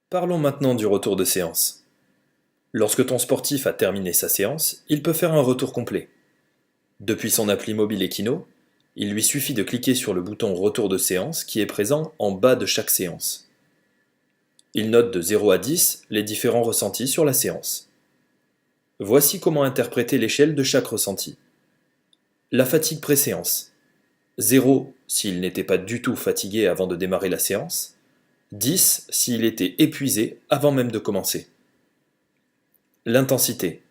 Parlons maintenant du retour de séance. Lorsque ton sportif a terminé sa séance, il peut faire un retour complet. Depuis son appli mobile Equino, il lui suffit de cliquer sur le bouton Retour de séance qui est présent en bas de chaque séance. Il note de 0 à 10 les différents ressentis sur la séance. Voici comment interpréter l'échelle de chaque ressenti. La fatigue pré-séance. 0 s'il n'était pas du tout fatigué avant de démarrer la séance. 10 s'il était épuisé avant même de commencer. L'intensité.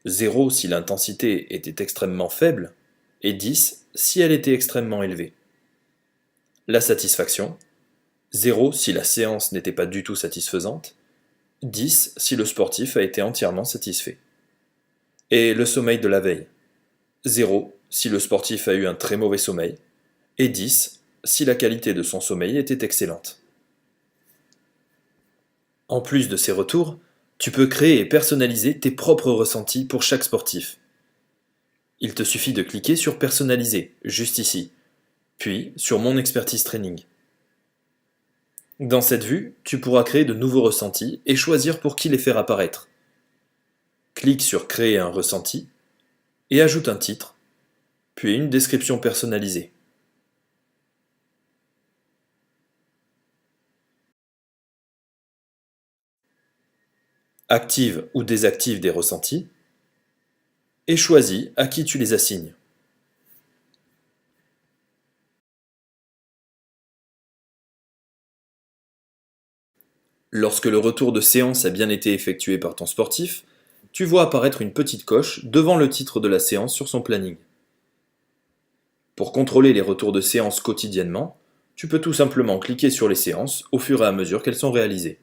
0 si l'intensité était extrêmement faible et 10 si elle était extrêmement élevée. La satisfaction. 0 si la séance n'était pas du tout satisfaisante. 10 si le sportif a été entièrement satisfait. Et le sommeil de la veille. 0 si le sportif a eu un très mauvais sommeil. Et 10 si la qualité de son sommeil était excellente. En plus de ces retours, tu peux créer et personnaliser tes propres ressentis pour chaque sportif. Il te suffit de cliquer sur Personnaliser, juste ici, puis sur Mon expertise training. Dans cette vue, tu pourras créer de nouveaux ressentis et choisir pour qui les faire apparaître. Clique sur Créer un ressenti et ajoute un titre, puis une description personnalisée. Active ou désactive des ressentis et choisis à qui tu les assignes. Lorsque le retour de séance a bien été effectué par ton sportif, tu vois apparaître une petite coche devant le titre de la séance sur son planning. Pour contrôler les retours de séance quotidiennement, tu peux tout simplement cliquer sur les séances au fur et à mesure qu'elles sont réalisées.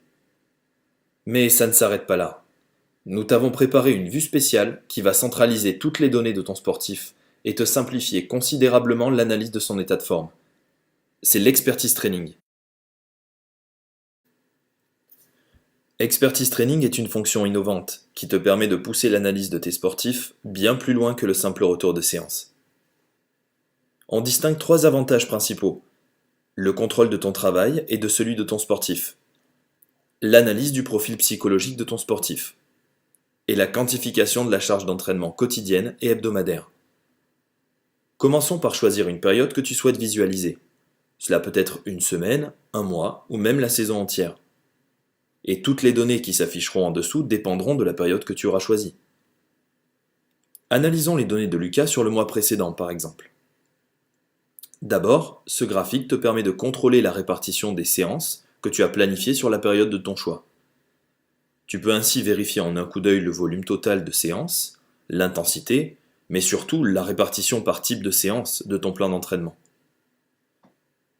Mais ça ne s'arrête pas là. Nous t'avons préparé une vue spéciale qui va centraliser toutes les données de ton sportif et te simplifier considérablement l'analyse de son état de forme. C'est l'expertise training. Expertise training est une fonction innovante qui te permet de pousser l'analyse de tes sportifs bien plus loin que le simple retour de séance. On distingue trois avantages principaux: le contrôle de ton travail et de celui de ton sportif, l'analyse du profil psychologique de ton sportif, et la quantification de la charge d'entraînement quotidienne et hebdomadaire. Commençons par choisir une période que tu souhaites visualiser. Cela peut être une semaine, un mois ou même la saison entière. Et toutes les données qui s'afficheront en dessous dépendront de la période que tu auras choisie. Analysons les données de Lucas sur le mois précédent par exemple. D'abord, ce graphique te permet de contrôler la répartition des séances que tu as planifiées sur la période de ton choix. Tu peux ainsi vérifier en un coup d'œil le volume total de séances, l'intensité, mais surtout la répartition par type de séance de ton plan d'entraînement.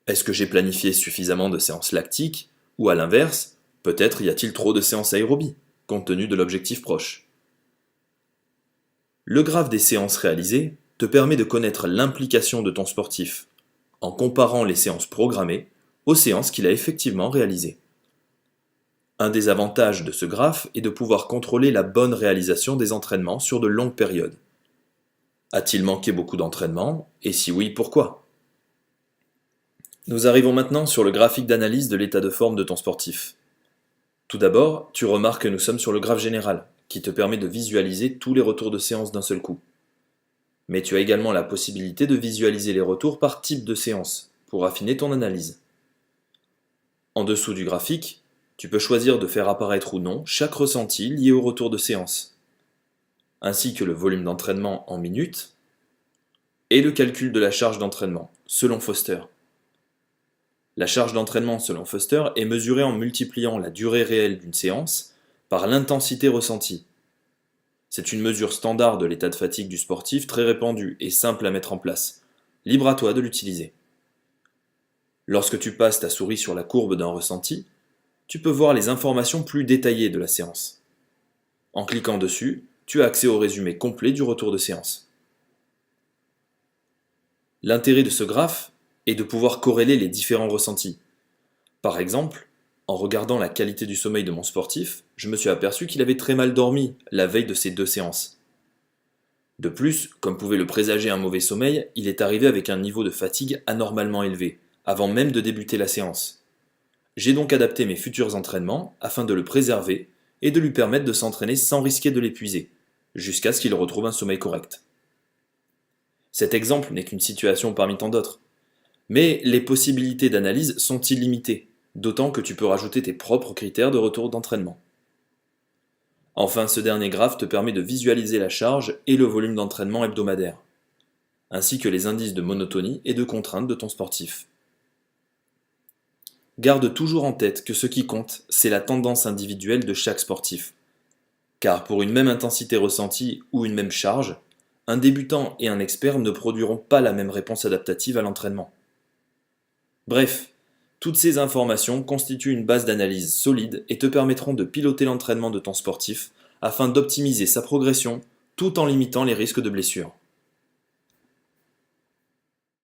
Est-ce que j'ai planifié suffisamment de séances lactiques, ou à l'inverse, peut-être y a-t-il trop de séances aérobie, compte tenu de l'objectif proche. Le graphe des séances réalisées te permet de connaître l'implication de ton sportif, en comparant les séances programmées aux séances qu'il a effectivement réalisées. Un des avantages de ce graphe est de pouvoir contrôler la bonne réalisation des entraînements sur de longues périodes. A-t-il manqué beaucoup d'entraînement, et si oui, pourquoi? Nous arrivons maintenant sur le graphique d'analyse de l'état de forme de ton sportif. Tout d'abord, tu remarques que nous sommes sur le graphe général, qui te permet de visualiser tous les retours de séance d'un seul coup. Mais tu as également la possibilité de visualiser les retours par type de séance, pour affiner ton analyse. En dessous du graphique, tu peux choisir de faire apparaître ou non chaque ressenti lié au retour de séance, ainsi que le volume d'entraînement en minutes et le calcul de la charge d'entraînement, selon Foster. La charge d'entraînement selon Foster est mesurée en multipliant la durée réelle d'une séance par l'intensité ressentie. C'est une mesure standard de l'état de fatigue du sportif très répandue et simple à mettre en place. Libre à toi de l'utiliser. Lorsque tu passes ta souris sur la courbe d'un ressenti, tu peux voir les informations plus détaillées de la séance. En cliquant dessus, tu as accès au résumé complet du retour de séance. L'intérêt de ce graphe est de pouvoir corréler les différents ressentis. Par exemple, en regardant la qualité du sommeil de mon sportif, je me suis aperçu qu'il avait très mal dormi la veille de ces deux séances. De plus, comme pouvait le présager un mauvais sommeil, il est arrivé avec un niveau de fatigue anormalement élevé, avant même de débuter la séance. J'ai donc adapté mes futurs entraînements afin de le préserver et de lui permettre de s'entraîner sans risquer de l'épuiser, jusqu'à ce qu'il retrouve un sommeil correct. Cet exemple n'est qu'une situation parmi tant d'autres, mais les possibilités d'analyse sont illimitées, d'autant que tu peux rajouter tes propres critères de retour d'entraînement. Enfin, ce dernier graphe te permet de visualiser la charge et le volume d'entraînement hebdomadaire, ainsi que les indices de monotonie et de contrainte de ton sportif. Garde toujours en tête que ce qui compte, c'est la tendance individuelle de chaque sportif. Car pour une même intensité ressentie ou une même charge, un débutant et un expert ne produiront pas la même réponse adaptative à l'entraînement. Bref, toutes ces informations constituent une base d'analyse solide et te permettront de piloter l'entraînement de ton sportif afin d'optimiser sa progression tout en limitant les risques de blessure.